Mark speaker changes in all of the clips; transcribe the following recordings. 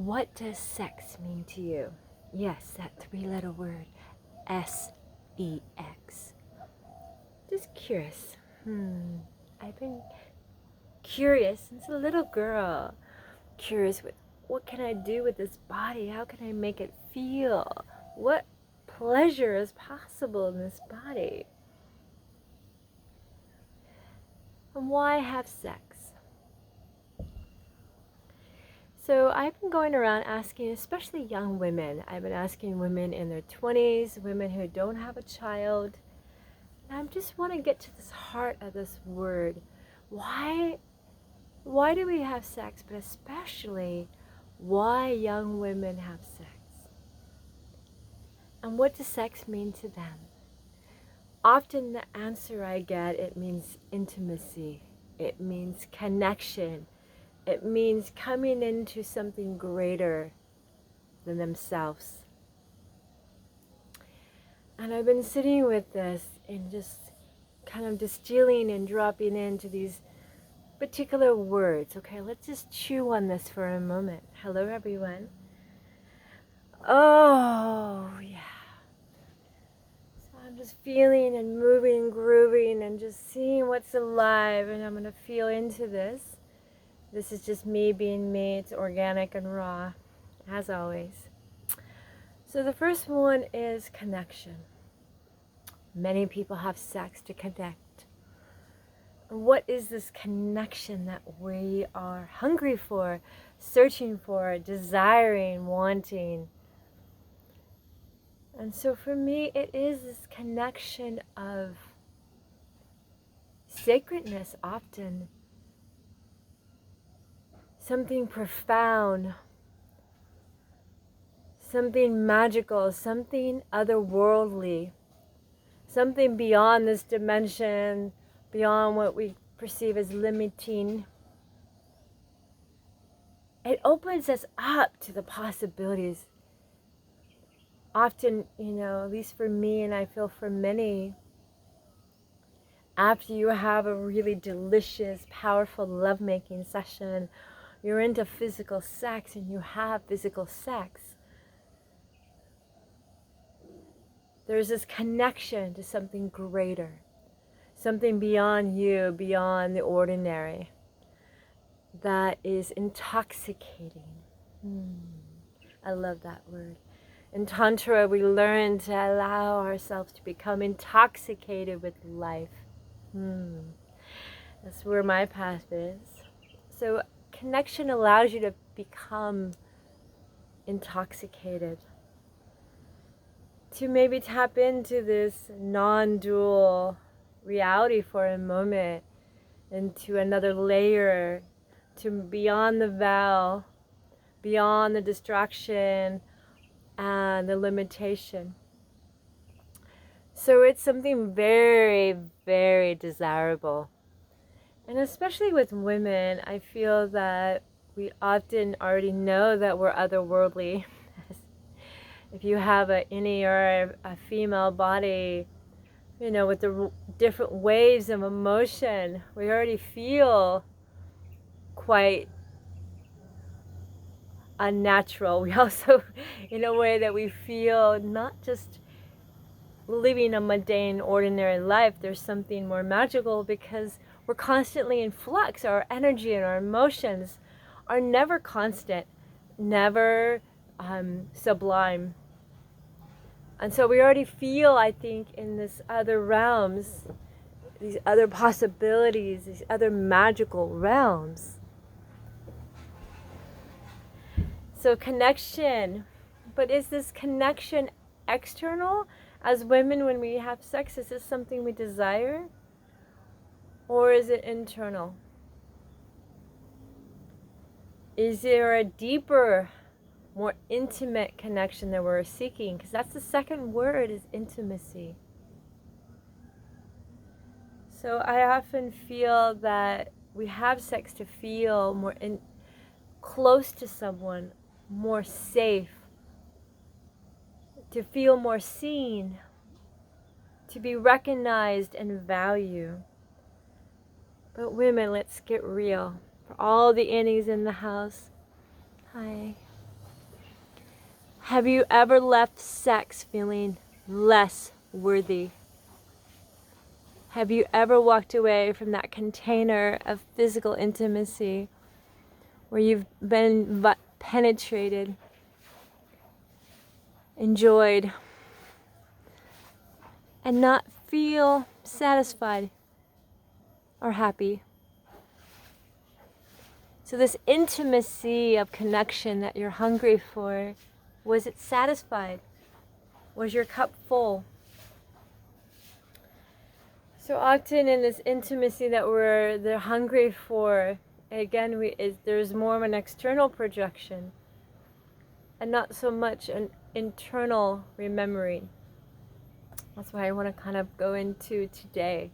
Speaker 1: What does sex mean to you? Yes, that three-letter word, S-E-X. Just curious. I've been curious since a little girl. Curious, what can I do with this body? How can I make it feel? What pleasure is possible in this body? And why have sex? So I've been going around asking, especially young women, I've been asking women in their 20s, women who don't have a child, and I just want to get to this heart of this word. Why do we have sex, but especially why young women have sex? And what does sex mean to them? Often the answer I get, it means intimacy, it means connection, it means coming into something greater than themselves. And I've been sitting with this and just kind of distilling and dropping into these particular words. Okay, let's just chew on this for a moment. Hello, everyone. Oh, yeah. So I'm just feeling and moving, grooving, and just seeing what's alive, and I'm going to feel into this. This is just me being me. It's organic and raw, as always. So the first one is connection. Many people have sex to connect. What is this connection that we are hungry for, searching for, desiring, wanting? And so for me, it is this connection of sacredness often. Something profound, something magical, something otherworldly, something beyond this dimension, beyond what we perceive as limiting. It opens us up to the possibilities. Often, at least for me, and I feel for many, after you have a really delicious, powerful lovemaking session, you're into physical sex and you have physical sex, there's this connection to something greater, something beyond you, beyond the ordinary, that is intoxicating. I love that word. In Tantra, we learn to allow ourselves to become intoxicated with life. That's where my path is. So connection allows you to become intoxicated, to maybe tap into this non-dual reality for a moment, into another layer, to beyond the veil, beyond the distraction and the limitation. So it's something very, very desirable. And especially with women, I feel that we often already know that we're otherworldly. If you have an innie or a female body, with the different waves of emotion, we already feel quite unnatural. We also, in a way that we feel not just living a mundane, ordinary life, there's something more magical because we're constantly in flux. Our energy and our emotions are never constant, never sublime. And so we already feel, I think, in this other realms, these other possibilities, these other magical realms. So connection, but is this connection external? As women, when we have sex, is this something we desire? Or is it internal? Is there a deeper, more intimate connection that we're seeking? Because that's the second word, is intimacy. So I often feel that we have sex to feel more close to someone, more safe, to feel more seen, to be recognized and valued. But women, let's get real. For all the innies in the house, hi. Have you ever left sex feeling less worthy? Have you ever walked away from that container of physical intimacy where you've been penetrated, enjoyed, and not feel satisfied or happy? So this intimacy of connection that you're hungry for, was it satisfied? Was your cup full? So often in this intimacy that they're hungry for, again, there's more of an external projection and not so much an internal remembering. That's why I want to kind of go into today.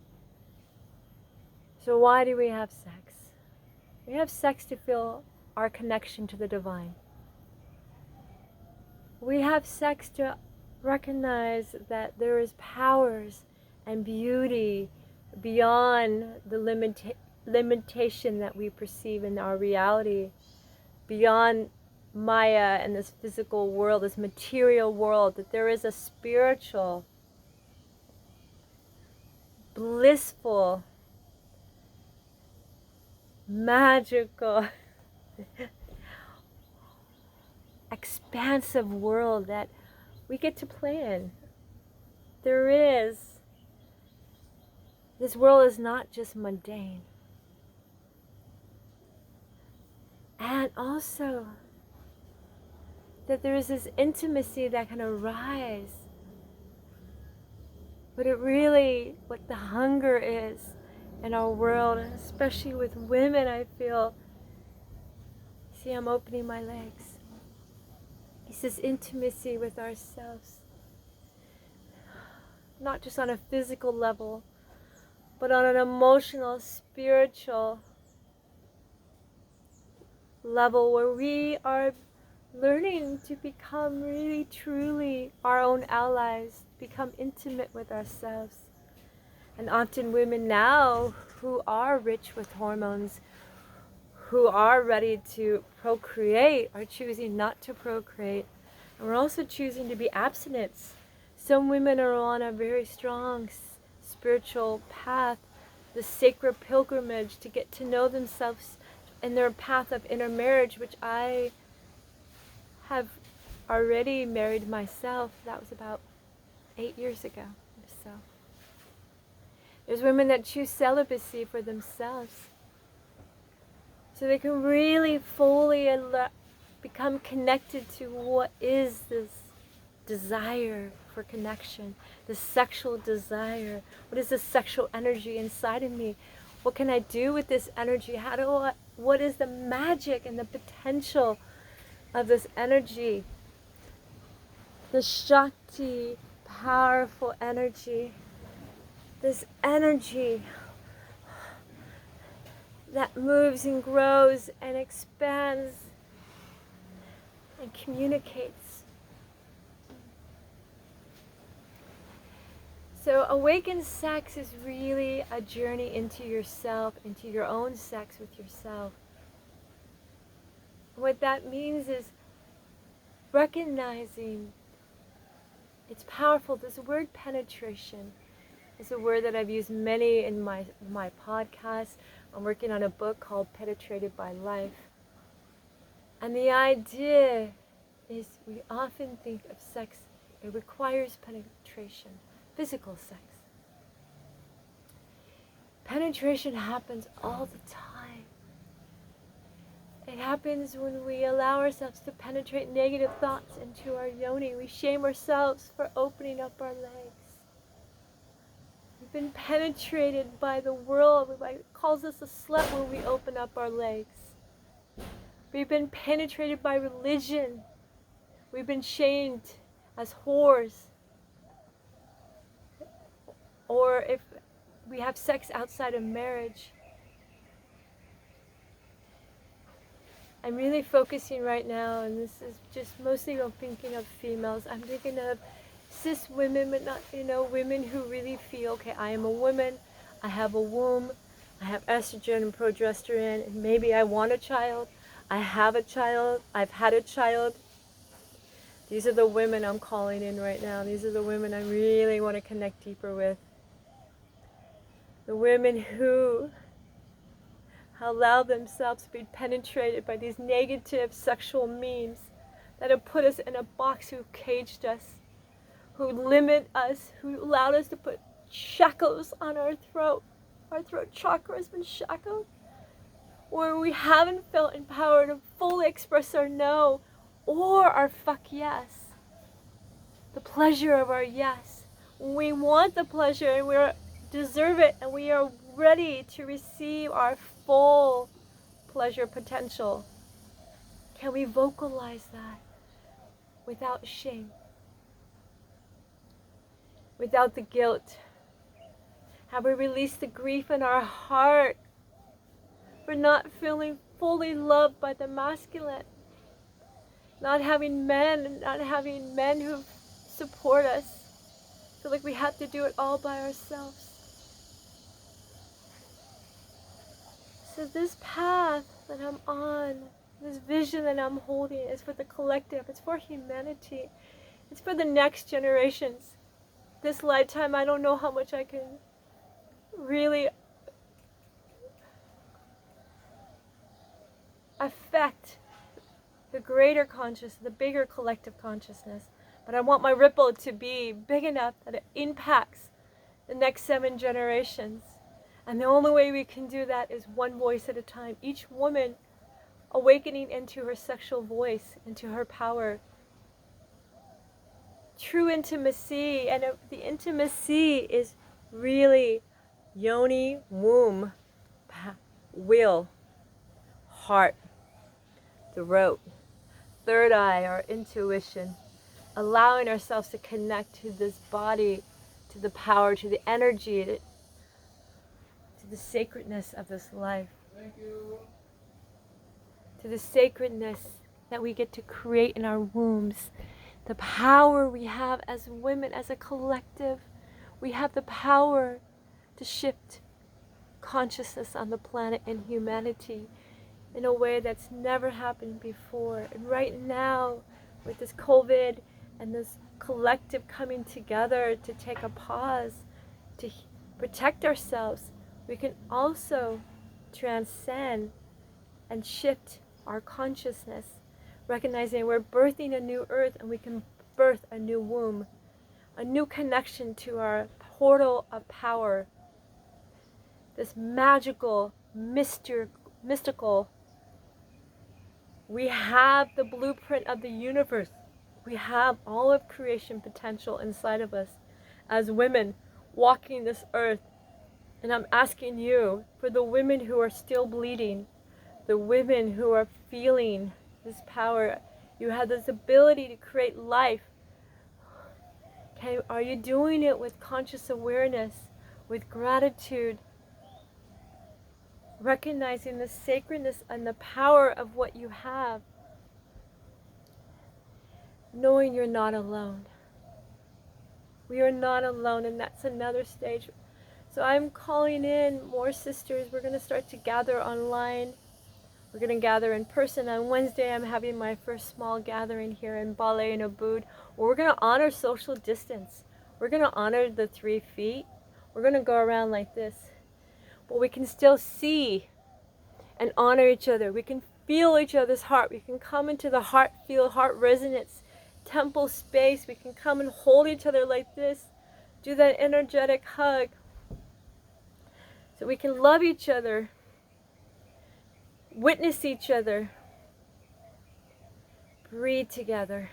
Speaker 1: So why do we have sex? We have sex to feel our connection to the divine. We have sex to recognize that there is powers and beauty beyond the limitation that we perceive in our reality, beyond Maya and this physical world, this material world, that there is a spiritual, blissful, magical, expansive world that we get to play in. This world is not just mundane. And also that there is this intimacy that can arise. But what the hunger is in our world, especially with women, I feel. See, I'm opening my legs. It's this intimacy with ourselves. Not just on a physical level, but on an emotional, spiritual level where we are learning to become really, truly our own allies, become intimate with ourselves. And often women now who are rich with hormones, who are ready to procreate, are choosing not to procreate. And we're also choosing to be abstinent. Some women are on a very strong spiritual path, the sacred pilgrimage to get to know themselves in their path of intermarriage, which I have already married myself. That was about 8 years ago or so. There's women that choose celibacy for themselves, so they can really fully become connected to what is this desire for connection, this sexual desire. What is the sexual energy inside of me? What can I do with this energy? What is the magic and the potential of this energy? The Shakti, powerful energy. This energy that moves and grows and expands and communicates. So awakened sex is really a journey into yourself, into your own sex with yourself. What that means is recognizing it's powerful. This word penetration is a word that I've used many in my podcast. I'm working on a book called Penetrated by Life. And the idea is we often think of sex, it requires penetration, physical sex. Penetration happens all the time. It happens when we allow ourselves to penetrate negative thoughts into our yoni. We shame ourselves for opening up our legs. We've been penetrated by the world. It calls us a slut when we open up our legs. We've been penetrated by religion. We've been shamed as whores. Or if we have sex outside of marriage. I'm really focusing right now, and this is just mostly I'm thinking of females. I'm thinking of cis women, but not, women who really feel, okay, I am a woman, I have a womb, I have estrogen and progesterone, and maybe I want a child, I have a child, I've had a child, These are the women I'm calling in right now. These are the women I really want to connect deeper with. The women who allow themselves to be penetrated by these negative sexual memes that have put us in a box, who caged us, who limit us, who allowed us to put shackles on our throat. Our throat chakra has been shackled, where we haven't felt empowered to fully express our no or our fuck yes. The pleasure of our yes. We want the pleasure and we deserve it, and we are ready to receive our full pleasure potential. Can we vocalize that without shame? Without the guilt? Have we released the grief in our heart for not feeling fully loved by the masculine? Not having men who support us. Feel like we have to do it all by ourselves. So this path that I'm on, this vision that I'm holding, is for the collective. It's for humanity. It's for the next generations. This lifetime, I don't know how much I can really affect the greater consciousness, the bigger collective consciousness. But I want my ripple to be big enough that it impacts the next 7 generations. And the only way we can do that is one voice at a time. Each woman awakening into her sexual voice, into her power. True intimacy, and the intimacy is really yoni, womb, will, heart, throat, third eye, our intuition. Allowing ourselves to connect to this body, to the power, to the energy, to the sacredness of this life.
Speaker 2: Thank you.
Speaker 1: To the sacredness that we get to create in our wombs. The power we have as women, as a collective. We have the power to shift consciousness on the planet and humanity in a way that's never happened before. And right now, with this COVID and this collective coming together to take a pause, to protect ourselves, we can also transcend and shift our consciousness, recognizing we're birthing a new earth, and we can birth a new womb, a new connection to our portal of power, this magical, mystical. We have the blueprint of the universe. We have all of creation potential inside of us as women walking this earth. And I'm asking you, for the women who are still bleeding, the women who are feeling this power, you have this ability to create life. Are you doing it with conscious awareness, with gratitude, recognizing the sacredness and the power of what you have, knowing you're not alone? We are not alone, and that's another stage. So I'm calling in more sisters. We're going to start to gather online. We're going to gather in person. On Wednesday, I'm having my first small gathering here in Bale and Ubud, where we're going to honor social distance. We're going to honor the 3 feet. We're going to go around like this. But we can still see and honor each other. We can feel each other's heart. We can come into the heart, feel heart resonance, temple space. We can come and hold each other like this. Do that energetic hug. So we can love each other, witness each other, breathe together.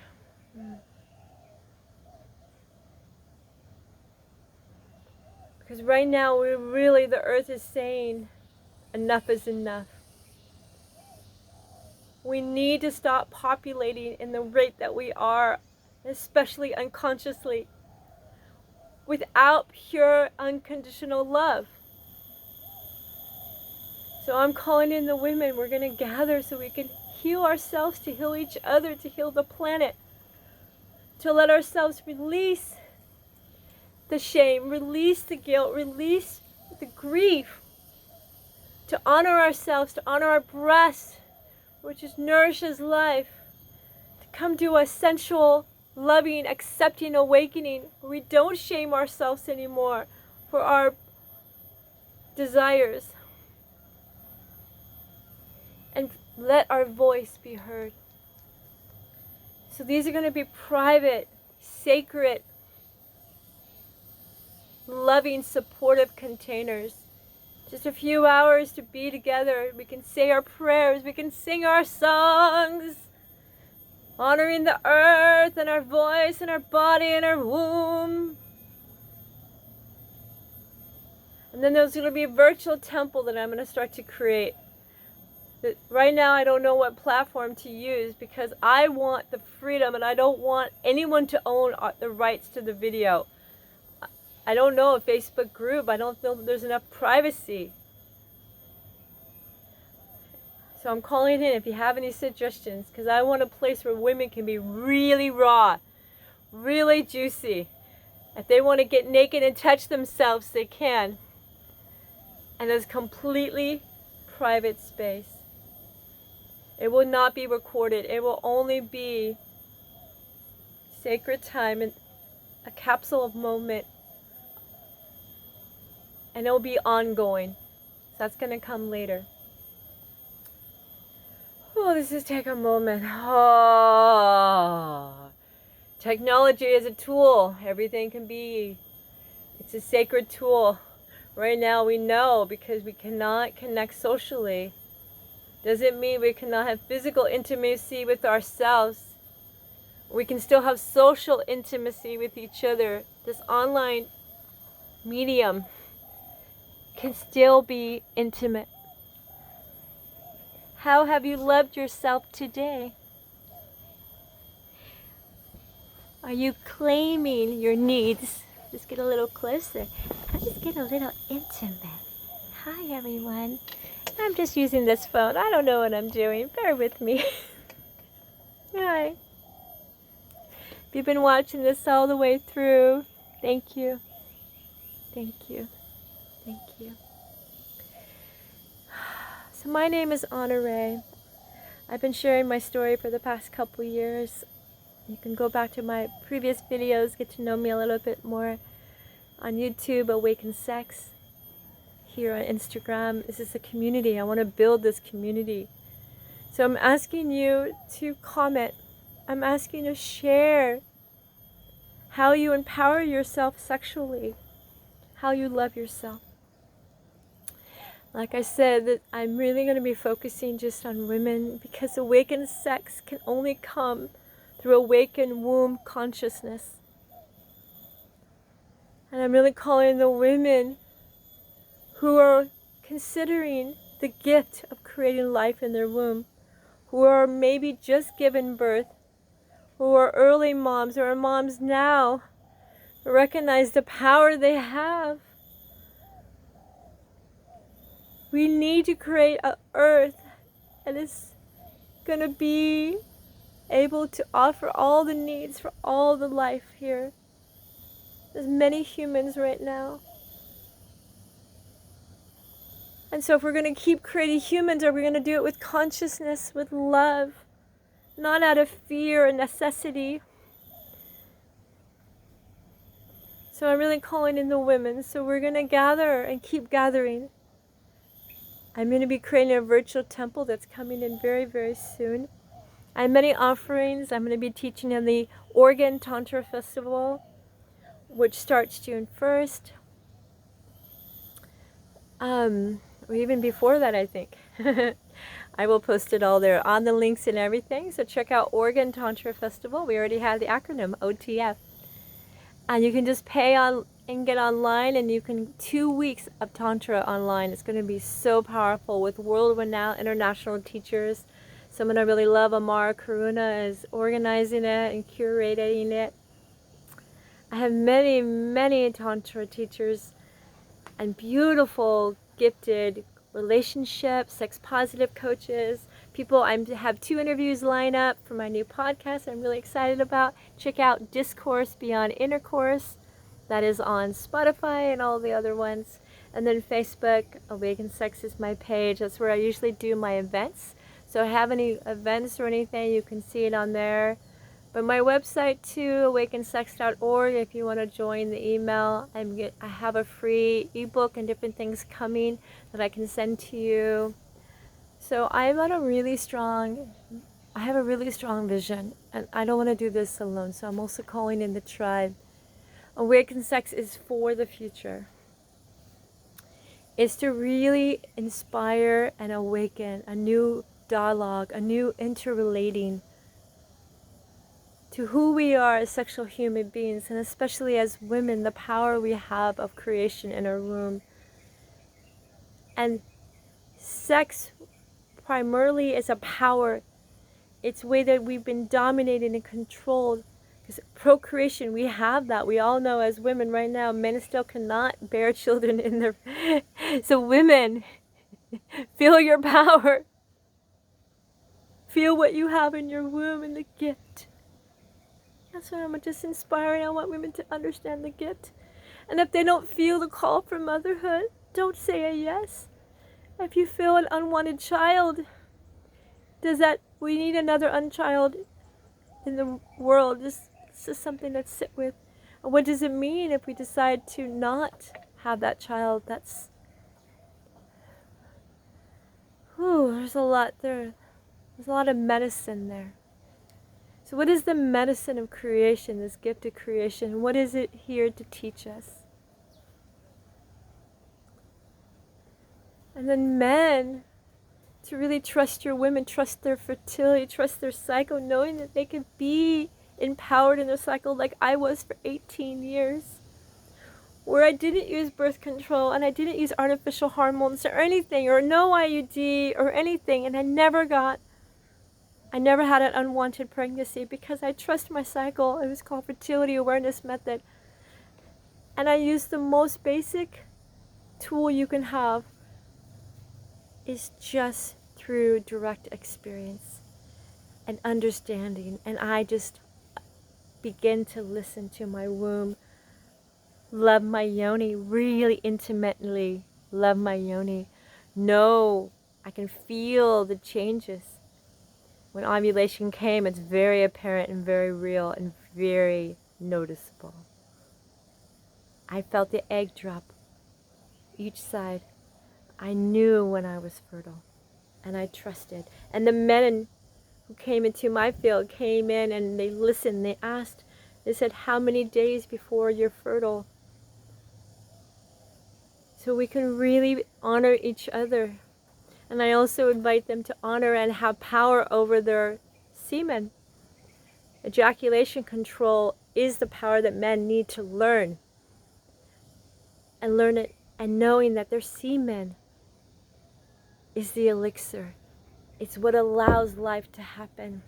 Speaker 1: Because right now, the earth is saying, enough is enough. We need to stop populating in the rate that we are, especially unconsciously, without pure, unconditional love. So I'm calling in the women. We're going to gather so we can heal ourselves, to heal each other, to heal the planet, to let ourselves release the shame, release the guilt, release the grief, to honor ourselves, to honor our breath, which nourishes life, to come to a sensual, loving, accepting awakening where we don't shame ourselves anymore for our desires. And let our voice be heard. So these are going to be private, sacred, loving, supportive containers. Just a few hours to be together. We can say our prayers. We can sing our songs. Honoring the earth and our voice and our body and our womb. And then there's going to be a virtual temple that I'm going to start to create. Right now I don't know what platform to use because I want the freedom and I don't want anyone to own the rights to the video. I don't know a Facebook group. I don't feel there's enough privacy. So I'm calling in if you have any suggestions, because I want a place where women can be really raw, really juicy. If they want to get naked and touch themselves, they can. And it's completely private space. It will not be recorded. It will only be sacred time and a capsule of moment. And it will be ongoing. So that's going to come later. Oh, this is take a moment. Oh, technology is a tool. Everything can be. It's a sacred tool. Right now we know because we cannot connect socially. Doesn't mean we cannot have physical intimacy with ourselves. We can still have social intimacy with each other. This online medium can still be intimate. How have you loved yourself today? Are you claiming your needs? Just get a little closer. Just get a little intimate. Hi everyone. I'm just using this phone. I don't know what I'm doing. Bear with me. Hi. If you've been watching this all the way through, thank you. Thank you. Thank you. So my name is OnaRay. I've been sharing my story for the past couple years. You can go back to my previous videos, get to know me a little bit more on YouTube, Awaken Sex. Here on Instagram, this is a community. I want to build this community. So I'm asking you to comment. I'm asking you to share how you empower yourself sexually, how you love yourself. Like I said, that I'm really going to be focusing just on women because awakened sex can only come through awakened womb consciousness. And I'm really calling the women who are considering the gift of creating life in their womb, who are maybe just given birth, who are early moms or are moms now, recognize the power they have. We need to create an earth that is going to be able to offer all the needs for all the life here. There's many humans right now. And so if we're going to keep creating humans, are we going to do it with consciousness, with love, not out of fear and necessity? So I'm really calling in the women. So we're going to gather and keep gathering. I'm going to be creating a virtual temple that's coming in very, very soon. I have many offerings. I'm going to be teaching in the Oregon Tantra Festival, which starts June 1st. Or even before that, I think. I will post it all there on the links and everything. So check out Oregon Tantra Festival. We already have the acronym, OTF. And you can just pay on and get online, and you can 2 weeks of Tantra online. It's going to be so powerful with world-renowned international teachers. Someone I really love, Amara Karuna, is organizing it and curating it. I have many, many Tantra teachers and beautiful, gifted relationship, sex-positive coaches. People, I have 2 interviews lined up for my new podcast I'm really excited about. Check out Discourse Beyond Intercourse. That is on Spotify and all the other ones. And then Facebook, Awaken Sex is my page. That's where I usually do my events. So if I have any events or anything, you can see it on there. But my website too, awakensex.org, if you want to join the email. I have a free ebook and different things coming that I can send to you. So I have a really strong vision, and I don't want to do this alone. So I'm also calling in the tribe. Awaken Sex is for the future. It's to really inspire and awaken a new dialogue, a new interrelating to who we are as sexual human beings, and especially as women, the power we have of creation in our womb. And sex primarily is a power. It's a way that we've been dominated and controlled. Because procreation, we have that. We all know as women right now, men still cannot bear children in their... So women, feel your power. Feel what you have in your womb and the gift. That's what I'm just inspiring. I want women to understand the gift. And if they don't feel the call for motherhood, don't say a yes. If you feel an unwanted child, we need another unchild in the world. This is something to sit with. And what does it mean if we decide to not have that child? There's a lot there. There's a lot of medicine there. So what is the medicine of creation, this gift of creation? What is it here to teach us? And then men, to really trust your women, trust their fertility, trust their cycle, knowing that they can be empowered in their cycle like I was for 18 years. Where I didn't use birth control and I didn't use artificial hormones or anything, or no IUD or anything, and I never had an unwanted pregnancy because I trust my cycle. It was called fertility awareness method. And I used the most basic tool you can have is just through direct experience and understanding. And I just begin to listen to my womb, love my yoni, really intimately love my yoni. Know I can feel the changes. When ovulation came, it's very apparent and very real and very noticeable. I felt the egg drop each side. I knew when I was fertile, and I trusted. And the men who came into my field came in and they listened, they asked, they said, how many days before you're fertile? So we can really honor each other. And I also invite them to honor and have power over their semen. Ejaculation control is the power that men need to learn. And learn it, and knowing that their semen is the elixir. It's what allows life to happen.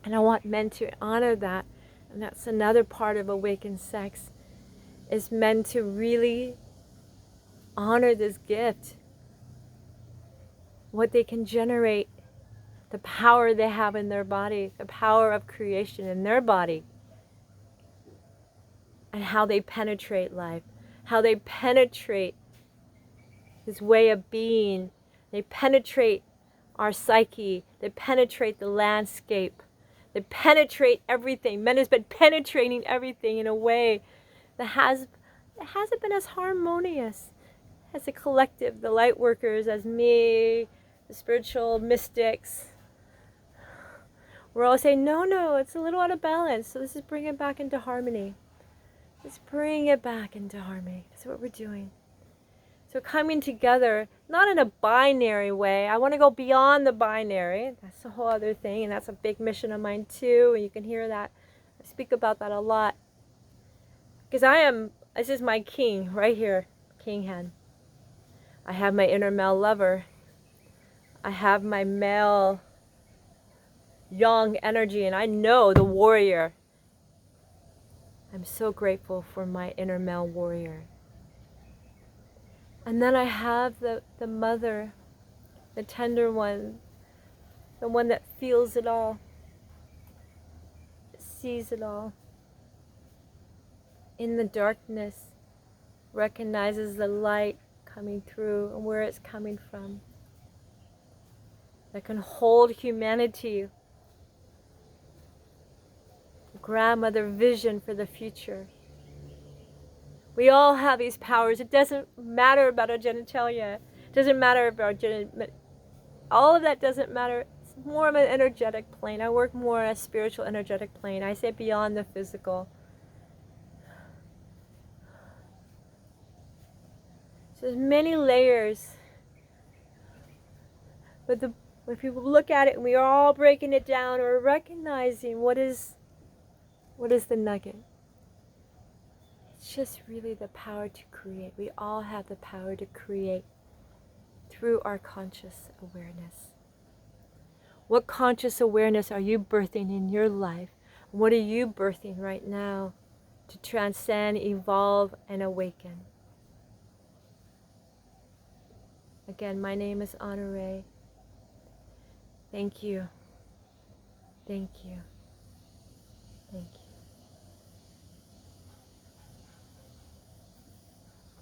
Speaker 1: And I want men to honor that. And that's another part of Awakened Sex, is men to really honor this gift. What they can generate, the power they have in their body, the power of creation in their body, and how they penetrate life, how they penetrate this way of being. They penetrate our psyche, they penetrate the landscape, they penetrate everything. Men has been penetrating everything in a way that hasn't been as harmonious as a collective, the light workers, as me, the spiritual mystics. We're all saying, no, it's a little out of balance. So this is bring it back into harmony. Let's bring it back into harmony. That's what we're doing. So coming together, not in a binary way. I want to go beyond the binary. That's a whole other thing, and that's a big mission of mine too. And you can hear that. I speak about that a lot. Because this is my king right here, king hen. I have my inner male lover. I have my male yang energy, and I know the warrior. I'm so grateful for my inner male warrior. And then I have the mother, the tender one, the one that feels it all, sees it all. In the darkness, recognizes the light coming through and where it's coming from. That can hold humanity. grandmother vision for the future. We all have these powers. It doesn't matter about our genitalia. It doesn't matter about all of that doesn't matter. It's more of an energetic plane. I work more on a spiritual energetic plane. I say beyond the physical. So there's many layers. But when people look at it and we are all breaking it down, or recognizing what is the nugget. It's just really the power to create. We all have the power to create through our conscious awareness. What conscious awareness are you birthing in your life? What are you birthing right now to transcend, evolve, and awaken? Again, my name is OnaRay. Thank you. Thank you. Thank you.